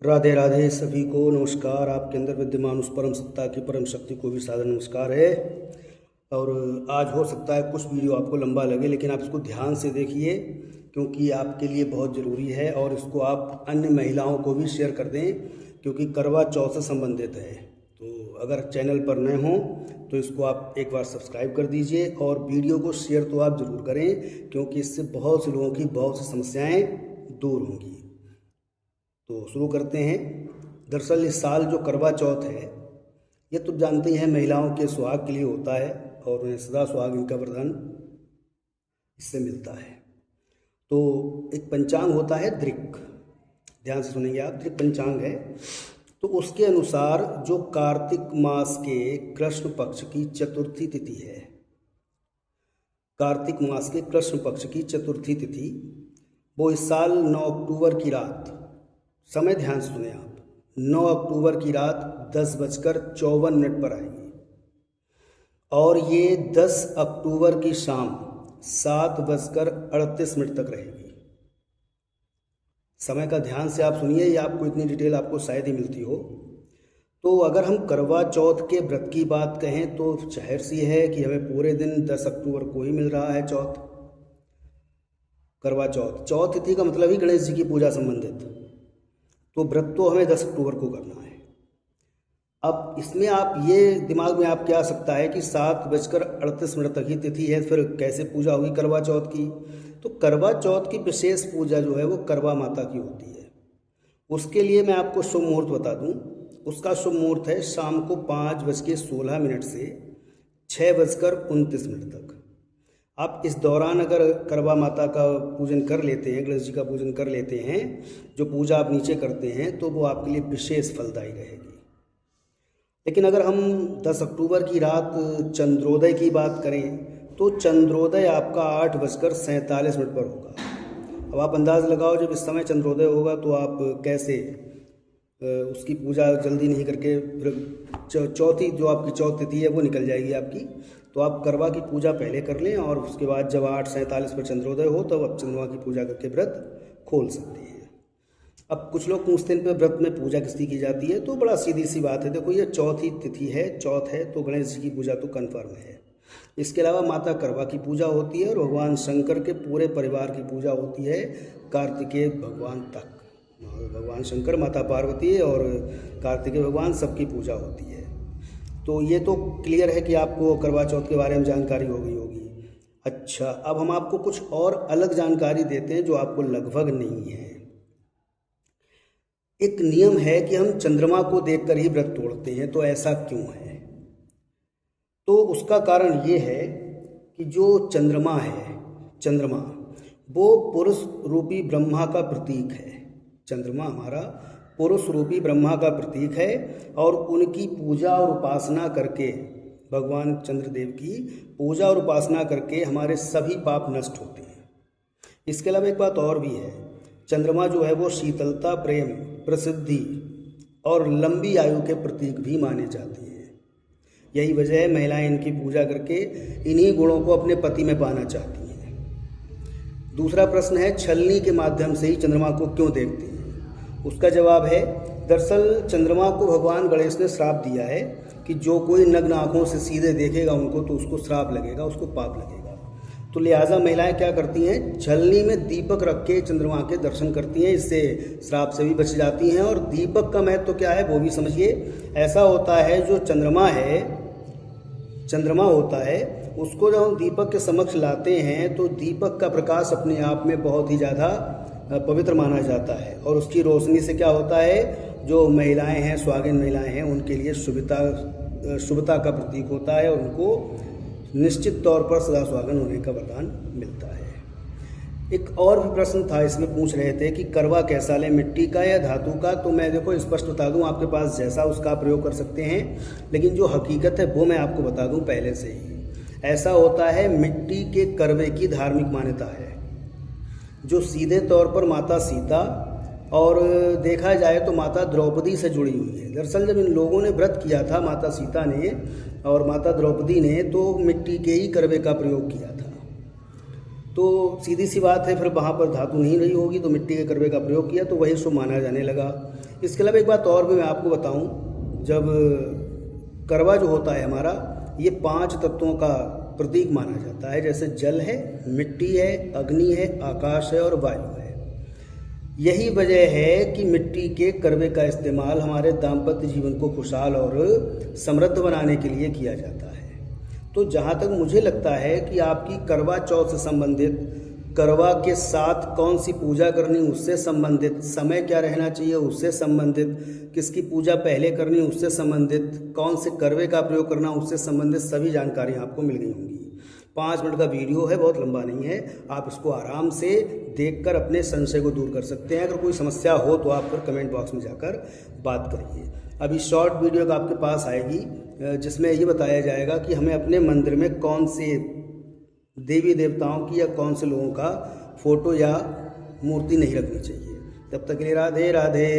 राधे राधे सभी को नमस्कार। आपके अंदर विद्यमान उस परम सत्ता की परम शक्ति को भी सादर नमस्कार है। और आज हो सकता है कुछ वीडियो आपको लंबा लगे, लेकिन आप इसको ध्यान से देखिए क्योंकि आपके लिए बहुत ज़रूरी है। और इसको आप अन्य महिलाओं को भी शेयर कर दें क्योंकि करवा चौथ से संबंधित है। तो अगर चैनल पर नए हों तो इसको आप एक बार सब्सक्राइब कर दीजिए और वीडियो को शेयर तो आप ज़रूर करें क्योंकि इससे बहुत से लोगों की बहुत सी समस्याएँ दूर होंगी। तो शुरू करते हैं। दरअसल इस साल जो करवा चौथ है ये तो जानते ही हैं महिलाओं के सुहाग के लिए होता है और उन्हें सदा सुहागिन का वरदान इससे मिलता है। तो एक पंचांग होता है दृक, ध्यान से सुनेंगे आप। दृक पंचांग है तो उसके अनुसार जो कार्तिक मास के कृष्ण पक्ष की चतुर्थी तिथि है, कार्तिक मास के कृष्ण पक्ष की चतुर्थी तिथि वो इस साल 9 अक्टूबर की रात, समय ध्यान से सुने आप, 9 अक्टूबर की रात 10:54 पर आएगी और ये 10 अक्टूबर की शाम 7:38 तक रहेगी। समय का ध्यान से आप सुनिए, ये आपको इतनी डिटेल आपको शायद ही मिलती हो। तो अगर हम करवा चौथ के व्रत की बात कहें तो जाहिर सी है कि हमें पूरे दिन 10 अक्टूबर को ही मिल रहा है चौथ, करवा चौथ। चौथ तिथि का मतलब ही गणेश जी की पूजा संबंधित, तो व्रत तो हमें 10 अक्टूबर को करना है। अब इसमें आप ये दिमाग में आपके आ सकता है कि 7:38 तक ही तिथि है, फिर कैसे पूजा हुई करवा चौथ की। तो करवा चौथ की विशेष पूजा जो है वो करवा माता की होती है। उसके लिए मैं आपको शुभ मुहूर्त बता दूं। उसका शुभ मुहूर्त है शाम को 5:16 से 6:29 तक। आप इस दौरान अगर करवा माता का पूजन कर लेते हैं, गणेश जी का पूजन कर लेते हैं, जो पूजा आप नीचे करते हैं, तो वो आपके लिए विशेष फलदायी रहेगी। लेकिन अगर हम 10 अक्टूबर की रात चंद्रोदय की बात करें तो चंद्रोदय आपका 8:47 पर होगा। अब आप अंदाज़ लगाओ जब इस समय चंद्रोदय होगा तो आप कैसे उसकी पूजा जल्दी नहीं करके फिर चौथी जो आपकी चौथ तिथि है वो निकल जाएगी आपकी। तो आप करवा की पूजा पहले कर लें और उसके बाद जब 8:47 पर चंद्रोदय हो तब आप चंद्रमा की पूजा करके व्रत खोल सकते हैं। अब कुछ लोग पूछते हैं व्रत में पूजा किसकी की जाती है, तो बड़ा सीधी सी बात है। देखो ये चौथी तिथि है, चौथ है तो गणेश जी की पूजा तो कन्फर्म है। इसके अलावा माता करवा की पूजा होती है और भगवान शंकर के पूरे परिवार की पूजा होती है कार्तिकेय भगवान तक। भगवान शंकर, माता पार्वती और कार्तिकेय भगवान सबकी पूजा होती है। तो ये तो क्लियर है कि आपको करवा चौथ के बारे में जानकारी हो गई होगी। अच्छा, अब हम आपको कुछ और अलग जानकारी देते हैं जो आपको लगभग नहीं है। एक नियम है कि हम चंद्रमा को देखकर ही व्रत तोड़ते हैं, तो ऐसा क्यों है? तो उसका कारण ये है कि जो चंद्रमा है, चंद्रमा वो पुरुष रूपी ब्रह्मा का प्रतीक है। चंद्रमा हमारा पुरुष रूपी ब्रह्मा का प्रतीक है और उनकी पूजा और उपासना करके, भगवान चंद्रदेव की पूजा और उपासना करके हमारे सभी पाप नष्ट होते हैं। इसके अलावा एक बात और भी है, चंद्रमा जो है वो शीतलता, प्रेम, प्रसिद्धि और लंबी आयु के प्रतीक भी माने जाते हैं। यही वजह है महिलाएं इनकी पूजा करके इन्हीं गुणों को अपने पति में पाना चाहती हैं। दूसरा प्रश्न है छलनी के माध्यम से ही चंद्रमा को क्यों देखते हैं? उसका जवाब है, दरअसल चंद्रमा को भगवान गणेश ने श्राप दिया है कि जो कोई नग्न आँखों से सीधे देखेगा उनको तो उसको श्राप लगेगा, उसको पाप लगेगा। तो लिहाजा महिलाएं क्या करती हैं, छलनी में दीपक रख के चंद्रमा के दर्शन करती हैं, इससे श्राप से भी बच जाती हैं। और दीपक का महत्व तो क्या है वो भी समझिए। ऐसा होता है जो चंद्रमा होता है उसको जब हम दीपक के समक्ष लाते हैं तो दीपक का प्रकाश अपने आप में बहुत ही ज़्यादा पवित्र माना जाता है और उसकी रोशनी से क्या होता है, जो महिलाएं हैं, सुहागिन महिलाएं हैं, उनके लिए शुभता का प्रतीक होता है और उनको निश्चित तौर पर सदा सुहागन होने का वरदान मिलता है। एक और भी प्रश्न था, इसमें पूछ रहे थे कि करवा कैसा लें, मिट्टी का या धातु का। तो मैं देखो स्पष्ट बता दूं, आपके पास जैसा उसका प्रयोग कर सकते हैं, लेकिन जो हकीकत है वो मैं आपको बता दूं पहले से ही। ऐसा होता है, मिट्टी के करवे की धार्मिक मान्यता है जो सीधे तौर पर माता सीता और देखा जाए तो माता द्रौपदी से जुड़ी हुई है। दरअसल जब इन लोगों ने व्रत किया था, माता सीता ने और माता द्रौपदी ने, तो मिट्टी के ही करवे का प्रयोग किया था। तो सीधी सी बात है, फिर वहाँ पर धातु नहीं रही होगी तो मिट्टी के करवे का प्रयोग किया तो वही शुभ माना जाने लगा। इसके अलावा एक बात और भी मैं आपको बताऊं, जब करवा जो होता है हमारा, ये 5 तत्वों का प्रतीक माना जाता है। जैसे जल है, मिट्टी है, अग्नि है, आकाश है और वायु है। यही वजह है कि मिट्टी के करवे का इस्तेमाल हमारे दाम्पत्य जीवन को खुशहाल और समृद्ध बनाने के लिए किया जाता है। तो जहाँ तक मुझे लगता है कि आपकी करवा चौथ से संबंधित, करवा के साथ कौन सी पूजा करनी उससे संबंधित, समय क्या रहना चाहिए उससे संबंधित, किसकी पूजा पहले करनी उससे संबंधित, कौन से करवे का प्रयोग करना उससे संबंधित सभी जानकारी आपको मिल गई होंगी। 5 मिनट का वीडियो है, बहुत लंबा नहीं है। आप इसको आराम से देखकर अपने संशय को दूर कर सकते हैं। अगर कोई समस्या हो तो आप फिर कमेंट बॉक्स में जाकर बात करिए। अभी शॉर्ट वीडियो का आपके पास आएगी जिसमें ये बताया जाएगा कि हमें अपने मंदिर में कौन से देवी देवताओं की या कौन से लोगों का फोटो या मूर्ति नहीं रखनी चाहिए। तब तक के लिए राधे राधे।